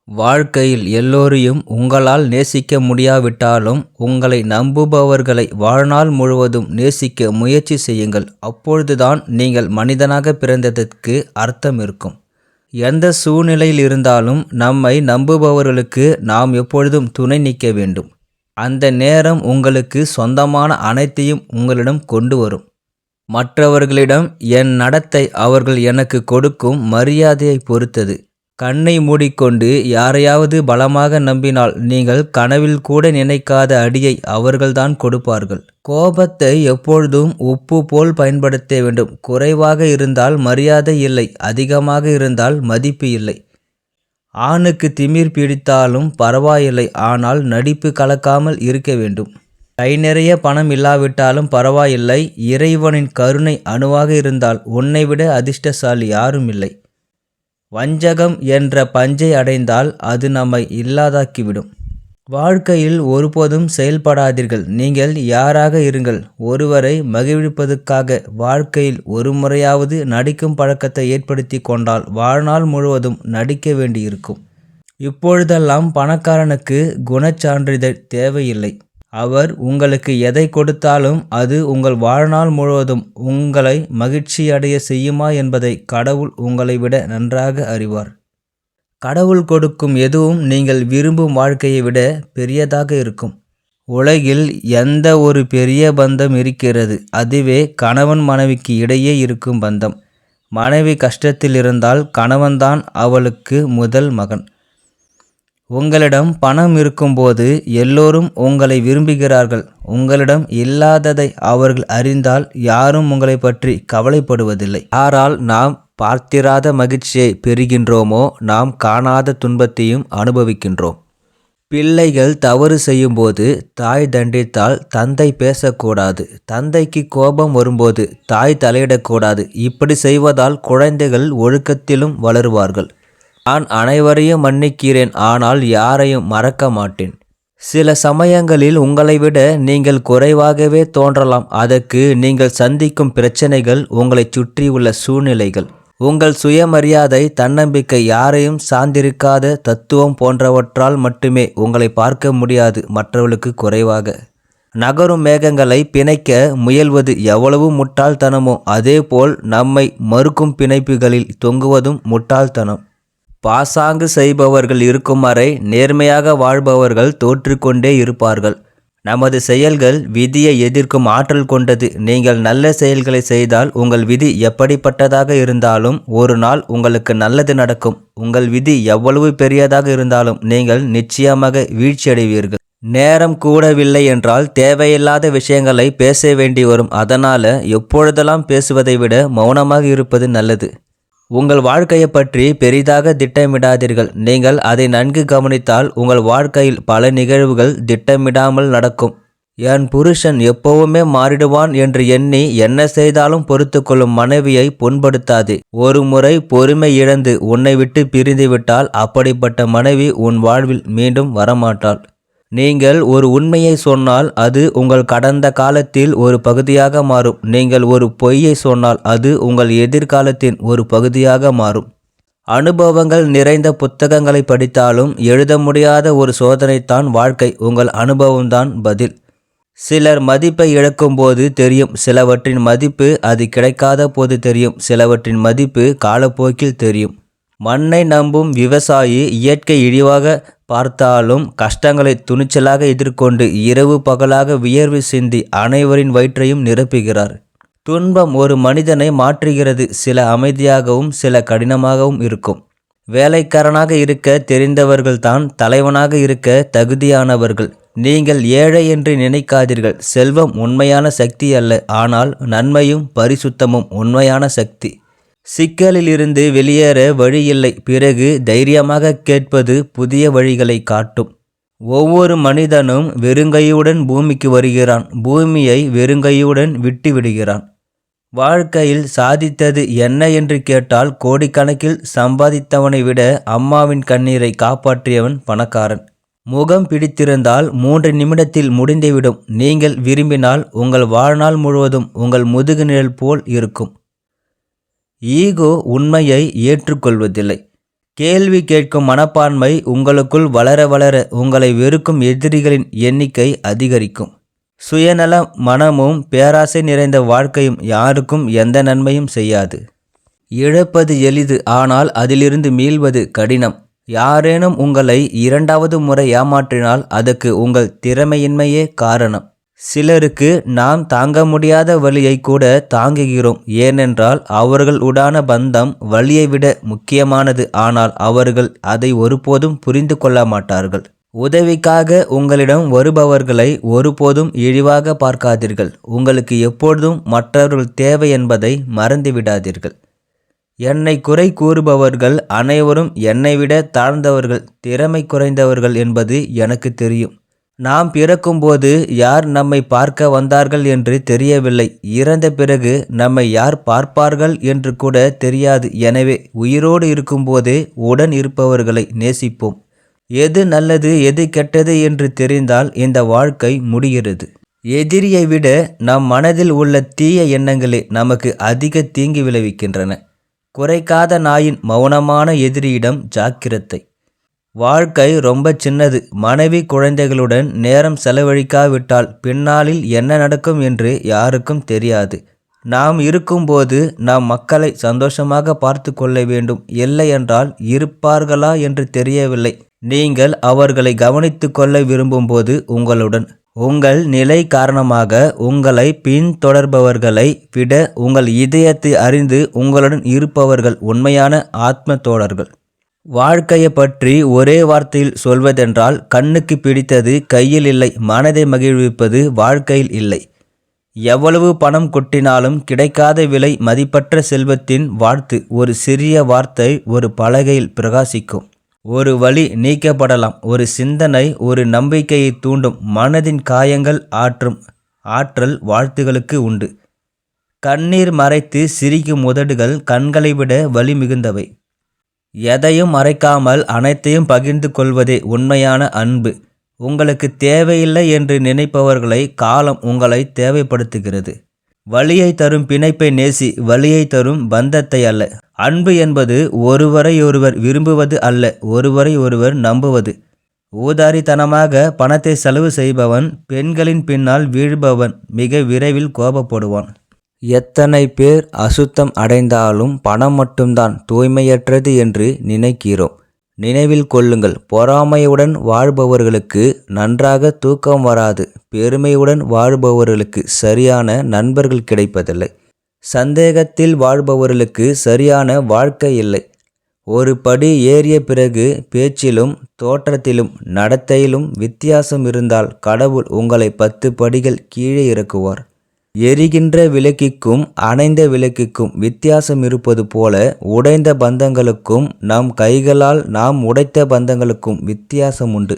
வாழ்க்கையில் எல்லோரையும் உங்களால் நேசிக்க முடியாவிட்டாலும் உங்களை நம்புபவர்களை வாழ்நாள் முழுவதும் நேசிக்க முயற்சி செய்யுங்கள். அப்பொழுதுதான் நீங்கள் மனிதனாக பிறந்ததற்கு அர்த்தம் இருக்கும். எந்த சூழ்நிலையில் இருந்தாலும் நம்மை நம்புபவர்களுக்கு நாம் எப்பொழுதும் துணை நிற்க வேண்டும். அந்த நேரம் உங்களுக்கு சொந்தமான அனைத்தையும் உங்களிடம் கொண்டு வரும். மற்றவர்களிடம் என் நடத்தை அவர்கள் எனக்கு கொடுக்கும் மரியாதையை பொறுத்தது. கண்ணை மூடிக்கொண்டு யாரையாவது பலமாக நம்பினால் நீங்கள் கனவில் கூட நினைக்காத அடியை அவர்கள்தான் கொடுப்பார்கள். கோபத்தை எப்பொழுதும் உப்பு போல் பயன்படுத்த வேண்டும். குறைவாக இருந்தால் மரியாதை இல்லை, அதிகமாக இருந்தால் மதிப்பு இல்லை. ஆணுக்கு திமிர் பிடித்தாலும் பரவாயில்லை, ஆனால் நடிப்பு கலக்காமல் இருக்க வேண்டும். கை நிறைய பணம் இல்லாவிட்டாலும் பரவாயில்லை, இறைவனின் கருணை அணுவாக இருந்தால் உன்னைவிட அதிர்ஷ்டசாலி யாரும் இல்லை. வஞ்சகம் என்ற பஞ்சை அடைந்தால் அது நம்மை இல்லாதாக்கிவிடும். வாழ்க்கையில் ஒருபோதும் செயல்படாதீர்கள். நீங்கள் யாராக இருங்கள். ஒருவரை மகிழ்விப்பதற்காக வாழ்க்கையில் ஒரு முறையாவது நடிக்கும் பழக்கத்தை ஏற்படுத்தி கொண்டால் வாழ்நாள் முழுவதும் நடிக்க வேண்டியிருக்கும். இப்பொழுதெல்லாம் பணக்காரனுக்கு குணச்சான்றிதழ் தேவையில்லை. அவர் உங்களுக்கு எதை கொடுத்தாலும் அது உங்கள் வாழ்நாள் முழுவதும் உங்களை மகிழ்ச்சியடைய செய்யுமா என்பதை கடவுள் உங்களை விட நன்றாக அறிவார். கடவுள் கொடுக்கும் எதுவும் நீங்கள் விரும்பும் வாழ்க்கையை விட பெரியதாக இருக்கும். உலகில் எந்த ஒரு பெரிய பந்தம் இருக்கிறது, அதுவே கணவன் மனைவிக்கு இடையே இருக்கும் பந்தம். மனைவி கஷ்டத்தில் இருந்தால் கணவன்தான் அவளுக்கு முதல் மகன். உங்களிடம் பணம் இருக்கும்போது எல்லோரும் உங்களை விரும்புகிறார்கள். உங்களிடம் இல்லாததை அவர்கள் அறிந்தால் யாரும் உங்களை பற்றி கவலைப்படுவதில்லை. யாரால் நாம் பார்த்திராத மகிழ்ச்சியை பெறுகின்றோமோ நாம் காணாத துன்பத்தையும் அனுபவிக்கின்றோம். பிள்ளைகள் தவறு செய்யும்போது தாய் தண்டித்தால் தந்தை பேசக்கூடாது. தந்தைக்கு கோபம் வரும்போது தாய் தலையிடக்கூடாது. இப்படி செய்வதால் குழந்தைகள் ஒழுக்கத்திலும் வளருவார்கள். நான் அனைவரையும் மன்னிக்கிறேன், ஆனால் யாரையும் மறக்க மாட்டேன். சில சமயங்களில் உங்களை விட நீங்கள் குறைவாகவே தோன்றலாம். அதற்கு நீங்கள் சந்திக்கும் பிரச்சனைகள், உங்களை சுற்றியுள்ள சூழ்நிலைகள், உங்கள் சுயமரியாதை, தன்னம்பிக்கை, யாரையும் சார்ந்திருக்காத தத்துவம் போன்றவற்றால் மட்டுமே உங்களை பார்க்க முடியாது மற்றவர்களுக்கு குறைவாக. நகரும் மேகங்களை பிணைக்க முயல்வது எவ்வளவு முட்டாள்தனமோ அதேபோல் நம்மை மறுக்கும் பிணைப்புகளில் தொங்குவதும் முட்டாள்தனம். பாசாங்கு செய்பவர்கள் இருக்கும் வரை நேர்மையாக வாழ்பவர்கள் தோற்றுக்கொண்டே இருப்பார்கள். நமது செயல்கள் விதியை எதிர்க்கும் ஆற்றல் கொண்டது. நீங்கள் நல்ல செயல்களை செய்தால் உங்கள் விதி எப்படிப்பட்டதாக இருந்தாலும் ஒரு நாள் உங்களுக்கு நல்லது நடக்கும். உங்கள் விதி எவ்வளவு பெரியதாக இருந்தாலும் நீங்கள் நிச்சயமாக வீழ்ச்சியடைவீர்கள். நேரம் கூடவில்லை என்றால் தேவையில்லாத விஷயங்களை பேச வேண்டி வரும். அதனால எப்பொழுதெல்லாம் பேசுவதை விட மௌனமாக இருப்பது நல்லது. உங்கள் வாழ்க்கையை பற்றி பெரிதாக திட்டமிடாதீர்கள். நீங்கள் அதை நன்கு கவனித்தால் உங்கள் வாழ்க்கையில் பல நிகழ்வுகள் திட்டமிடாமல் நடக்கும். என் புருஷன் எப்பவுமே மாறிடுவான் என்று எண்ணி என்ன செய்தாலும் பொறுத்து கொள்ளும் மனைவியை புண்படுத்தாதே. ஒரு முறை பொறுமை இழந்து உன்னை விட்டு பிரிந்துவிட்டால் அப்படிப்பட்ட மனைவி உன் வாழ்வில் மீண்டும் வரமாட்டாள். நீங்கள் ஒரு உண்மையை சொன்னால் அது உங்கள் கடந்த காலத்தில் ஒரு பகுதியாக மாறும். நீங்கள் ஒரு பொய்யை சொன்னால் அது உங்கள் எதிர்காலத்தின் ஒரு பகுதியாக மாறும். அனுபவங்கள் நிறைந்த புத்தகங்களை படித்தாலும் எழுத முடியாத ஒரு சோதனைத்தான் வாழ்க்கை. உங்கள் அனுபவம்தான் பதில். சிலர் மதிப்பை இழக்கும்போது தெரியும். சிலவற்றின் மதிப்பு அது கிடைக்காத போது தெரியும். சிலவற்றின் மதிப்பு காலப்போக்கில் தெரியும். மண்ணை நம்பும் விவசாயி இயற்கை இழிவாக பார்த்தாலும் கஷ்டங்களை துணிச்சலாக எதிர்கொண்டு இரவு பகலாக வியர்வு சிந்தி அனைவரின் வயிற்றையும் நிரப்புகிறார். துன்பம் ஒரு மனிதனை மாற்றுகிறது. சில அமைதியாகவும் சில கடினமாகவும் இருக்கும். வேலைக்காரனாக இருக்க தெரிந்தவர்கள்தான் தலைவனாக இருக்க தகுதியானவர்கள். நீங்கள் ஏழை என்று நினைக்காதீர்கள். செல்வம் உண்மையான சக்தி அல்ல, ஆனால் நன்மையும் பரிசுத்தமும் உண்மையான சக்தி. சிக்கலில் இருந்து வெளியேற வழி இல்லை. பிறகு தைரியமாக கேட்பது புதிய வழிகளை காட்டும். ஒவ்வொரு மனிதனும் வெறுங்கையுடன் பூமிக்கு வருகிறான், பூமியை வெறுங்கையுடன் விட்டு விடுகிறான். வாழ்க்கையில் சாதித்தது என்ன என்று கேட்டால் கோடிக்கணக்கில் சம்பாதித்தவனை விட அம்மாவின் கண்ணீரை காப்பாற்றியவன் பணக்காரன். முகம் பிடித்திருந்தால் 3 நிமிடத்தில் முடிந்துவிடும். நீங்கள் விரும்பினால் உங்கள் வாழ்நாள் முழுவதும் உங்கள் முதுகு நிழல் போல் இருக்கும். ஈகோ உண்மையை ஏற்றுக்கொள்வதில்லை. கேள்வி கேட்கும் மனப்பான்மை உங்களுக்குள் வளர வளர உங்களை வெறுக்கும் எதிரிகளின் எண்ணிக்கை அதிகரிக்கும். சுயநல மனமும் பேராசை நிறைந்த வாழ்க்கையும் யாருக்கும் எந்த நன்மையும் செய்யாது. இழப்பது எளிது, ஆனால் அதிலிருந்து மீள்வது கடினம். யாரேனும் உங்களை இரண்டாவது முறை ஏமாற்றினால் அதற்கு உங்கள் திறமையின்மையே காரணம். சிலருக்கு நாம் தாங்க முடியாத வலியை கூட தாங்குகிறோம், ஏனென்றால் அவர்கள் உடான பந்தம் வலியை விட முக்கியமானது. ஆனால் அவர்கள் அதை ஒருபோதும் புரிந்து கொள்ள மாட்டார்கள். உதவிக்காக உங்களிடம் வருபவர்களை ஒருபோதும் இழிவாக பார்க்காதீர்கள். உங்களுக்கு எப்பொழுதும் மற்றவர்கள் தேவை என்பதை மறந்துவிடாதீர்கள். என்னை குறை கூறுபவர்கள் அனைவரும் என்னை விட தாழ்ந்தவர்கள், திறமை குறைந்தவர்கள் என்பது எனக்கு தெரியும். நாம் பிறக்கும்போது யார் நம்மை பார்க்க வந்தார்கள் என்று தெரியவில்லை. இறந்த பிறகு நம்மை யார் பார்ப்பார்கள் என்று கூட தெரியாது. எனவே உயிரோடு இருக்கும்போதே உடன் இருப்பவர்களை நேசிப்போம். எது நல்லது எது கெட்டது என்று தெரிந்தால் இந்த வாழ்க்கை முடிகிறது. எதிரியை விட நம் மனதில் உள்ள தீய எண்ணங்களே நமக்கு அதிக தீங்கு விளைவிக்கின்றன. குறைக்காத நாயின் மௌனமான எதிரியிடம் ஜாக்கிரதை. வாழ்க்கை ரொம்ப சின்னது. மனைவி குழந்தைகளுடன் நேரம் செலவழிக்காவிட்டால் பின்னாளில் என்ன நடக்கும் என்று யாருக்கும் தெரியாது. நாம் இருக்கும்போது நாம் மக்களை சந்தோஷமாக பார்த்து கொள்ள வேண்டும். இல்லையென்றால் இருப்பார்களா என்று தெரியவில்லை. நீங்கள் அவர்களை கவனித்து கொள்ள விரும்பும்போது உங்கள் நிலை காரணமாக உங்களை பின்தொடர்பவர்களை விட உங்கள் இதயத்தை அறிந்து உங்களுடன் இருப்பவர்கள் உண்மையான ஆத்ம தோழர்கள். வாழ்க்கையை பற்றி ஒரே வார்த்தையில் சொல்வதென்றால், கண்ணுக்கு பிடித்தது கையில் இல்லை, மனதை மகிழ்விப்பது வாழ்க்கையில் இல்லை. எவ்வளவு பணம் கொட்டினாலும் கிடைக்காத விலை மதிப்பற்ற செல்வத்தின் வாழ்த்து. ஒரு சிறிய வார்த்தை ஒரு பலகையில் பிரகாசிக்கும். ஒரு வலி நீக்கப்படலாம். ஒரு சிந்தனை ஒரு நம்பிக்கையை தூண்டும். மனதின் காயங்கள் ஆற்றும் ஆற்றல் வாழ்த்துகளுக்கு உண்டு. கண்ணீர் மறைத்து சிரிக்கும் உதடுகள் கண்களை விட வலி மிகுந்தவை. எதையும் மறைக்காமல் அனைத்தையும் பகிர்ந்து கொள்வதே உண்மையான அன்பு. உங்களுக்கு தேவையில்லை என்று நினைப்பவர்களை காலம் உங்களை தேவைப்படுத்துகிறது. வலியை தரும் பிணைப்பை நேசி, வலியை தரும் பந்தத்தை அல்ல. அன்பு என்பது ஒருவரையொருவர் விரும்புவது அல்ல, ஒருவரை ஒருவர் நம்புவது. ஊதாரித்தனமாக பணத்தை செலவு செய்பவன் பெண்களின் பின்னால் வீழ்பவன் மிக விரைவில் கோபப்படுவான். எத்தனை பேர் அசுத்தம் அடைந்தாலும் பணம் மட்டும்தான் தூய்மையற்றது என்று நினைக்கிறோம். நினைவில் கொள்ளுங்கள், பொறாமையுடன் வாழ்பவர்களுக்கு நன்றாக தூக்கம் வராது. பெருமையுடன் வாழ்பவர்களுக்கு சரியான நண்பர்கள் கிடைப்பதில்லை. சந்தேகத்தில் வாழ்பவர்களுக்கு சரியான வாழ்க்கை இல்லை. ஒரு படி ஏறிய பிறகு பேச்சிலும் தோற்றத்திலும் நடத்தையிலும் வித்தியாசம் இருந்தால் கடவுள் உங்களை 10 படிகள் கீழே இறக்குவார். எரிகின்ற விளக்கிற்கும் அணைந்த விளக்கிற்கும் வித்தியாசம் இருப்பது போல உடைந்த பந்தங்களுக்கும் நம் கைகளால் நாம் உடைத்த பந்தங்களுக்கும் வித்தியாசம் உண்டு.